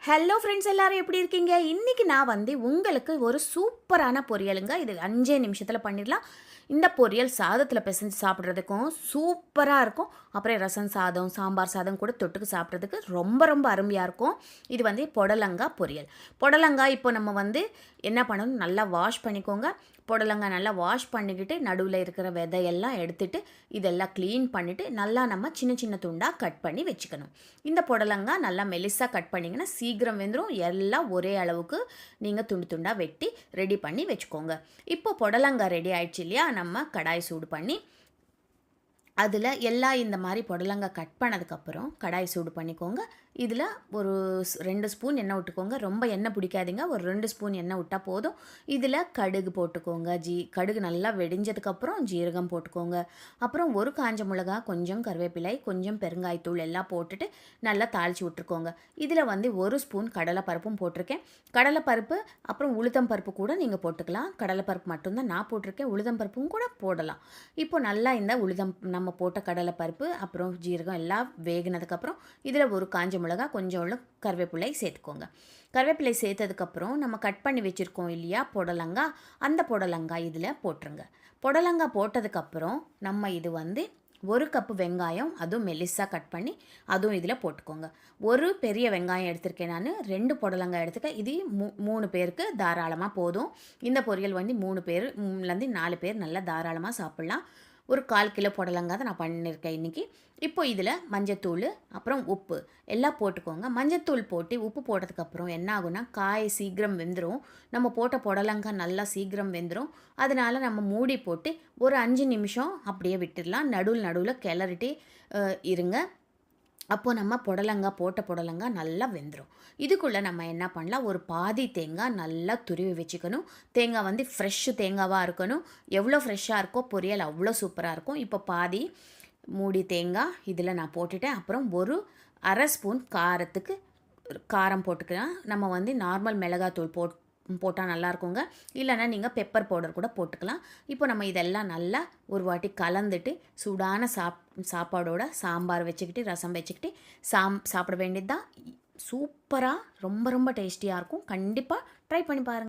Hello friends எல்லாரும் எப்படி இருக்கீங்க? இன்னைக்கு நான் உங்களுக்கு ஒரு சூப்பரான பொரியலுங்க. இது 5 நிமிஷத்துல பண்ணிடலாம். இந்த பொரியல் சாதத்துல பெசஞ்சு சாப்பிடுறதுக்கும் சூப்பரா இருக்கும். அப்புறம் ரசம் சாதம், சாம்பார் சாதம் கூட தொட்டுக்கு சாப்பிடுறதுக்கு ரொம்ப ரொம்ப அருமையா இருக்கும். இது புடலங்காய் பொரியல். புடலங்காய் இப்போ நம்ம என்ன பண்ணணும், நல்லா வாஷ் பண்ணிக்கோங்க. புடலங்காய் நல்லா வாஷ் பண்ணிக்கிட்டு நடுவில் இருக்கிற விதையெல்லாம் எடுத்துட்டு இதெல்லாம் க்ளீன் பண்ணிவிட்டு நல்லா நம்ம சின்ன சின்ன துண்டாக கட் பண்ணி வச்சுக்கணும். இந்த புடலங்காய் நல்லா மெலிசாக கட் பண்ணிங்கன்னா சீக்கிரம் வெந்துடும். எல்லாம் ஒரே அளவுக்கு நீங்கள் துண்டு துண்டாக வெட்டி ரெடி பண்ணி வச்சுக்கோங்க. இப்போ புடலங்காய் ரெடி ஆயிடுச்சு இல்லையா, நம்ம கடாய் சூடு பண்ணி அதில் எல்லாம் இந்த மாதிரி புடலங்காய் கட் பண்ணதுக்கப்புறம் கடாய் சூடு பண்ணிக்கோங்க. இதில் ஒரு 2 ஸ்பூன் எண்ணெய் விட்டுக்கோங்க. ரொம்ப எண்ணெய் பிடிக்காதீங்க, ஒரு 2 ஸ்பூன் எண்ணெய் விட்டால் போதும். இதில் கடுகு போட்டுக்கோங்க. கடுகு நல்லா வெடிஞ்சதுக்கப்புறம் ஜீரகம் போட்டுக்கோங்க. அப்புறம் ஒரு காஞ்ச மிளகா, கொஞ்சம் கருவேப்பிலை, கொஞ்சம் பெருங்காயத்தூள் எல்லாம் போட்டுட்டு நல்லா தாளித்து விட்டுருக்கோங்க. இதில் ஒரு ஸ்பூன் கடலைப்பருப்பும் போட்டிருக்கேன். கடலைப்பருப்பு அப்புறம் உளுத்தம் பருப்பு கூட நீங்கள் போட்டுக்கலாம். கடலைப்பருப்பு மட்டும்தான் நான் போட்டிருக்கேன், உளுத்தம் பருப்பும் கூட போடலாம். இப்போ நல்லா இந்த நம்ம போட்ட கடலைப்பருப்பு அப்புறம் ஜீரகம் எல்லாம் வேகினதுக்கப்புறம் இதில் ஒரு காஞ்ச மிளகா, கொஞ்சம் கருவேப்பிலை சேர்த்துக்கோங்க. கருவேப்பிலை சேர்த்ததுக்கப்புறம் நம்ம கட் பண்ணி வச்சுருக்கோம் இல்லையா புடலங்காய், அந்த புடலங்காய் இதில் போட்டுருங்க. புடலங்காய் போட்டதுக்கப்புறம் நம்ம இது ஒரு கப்பு வெங்காயம், அதுவும் மெலிசாக கட் பண்ணி அதுவும் இதில் போட்டுக்கோங்க. ஒரு பெரிய வெங்காயம் எடுத்திருக்கேன் நான், 2 புடலங்காய் எடுத்துக்கேன். இது 3 பேருக்கு தாராளமாக போதும். இந்த பொரியல் 3 பேர்லேருந்து 4 பேர் நல்லா தாராளமாக சாப்பிட்லாம். ஒரு 1/4 கிலோ புடலங்காய் தான் நான் பண்ணியிருக்கேன் இன்றைக்கி. இப்போ இதில் மஞ்சத்தூள் அப்புறம் உப்பு எல்லாம் போட்டுக்கோங்க. மஞ்சத்தூள் போட்டு உப்பு போட்டதுக்கப்புறம் என்ன ஆகுனா, காய் சீக்கிரம் வெந்துடும். நம்ம போட்ட புடலங்காய் நல்லா சீக்கிரம் வெந்துடும். அதனால் நம்ம மூடி போட்டு ஒரு 5 நிமிஷம் அப்படியே விட்டுடலாம். நடுவில் கிளறிட்டே இருங்க. அப்போது நம்ம போட்ட புடலங்காய் நல்லா வெந்துடும். இதுக்குள்ளே நம்ம என்ன பண்ணலாம், ஒரு பாதி தேங்காய் நல்லா துருவி வச்சுக்கணும். தேங்காய் ஃப்ரெஷ்ஷு தேங்காவாக இருக்கணும். எவ்வளோ ஃப்ரெஷ்ஷாக இருக்கோ பொரியல் அவ்வளோ சூப்பராக இருக்கும். இப்போ பாதி மூடி தேங்காய் இதில் நான் போட்டுட்டேன். அப்புறம் ஒரு அரை ஸ்பூன் காரத்துக்கு காரம் போட்டுக்கலாம். நம்ம நார்மல் மிளகாத்தூள் போட்டால் நல்லாயிருக்குங்க. இல்லைன்னா நீங்கள் பெப்பர் பவுடர் கூட போட்டுக்கலாம். இப்போ நம்ம இதெல்லாம் நல்லா ஒரு வாட்டி கலந்துட்டு சூடான சாப்பாடோட சாம்பார் வச்சுக்கிட்டு ரசம் வச்சுக்கிட்டு சாப்பிட வேண்டியது தான். சூப்பராக ரொம்ப ரொம்ப டேஸ்டியாக இருக்கும். கண்டிப்பாக ட்ரை பண்ணி பாருங்கள்.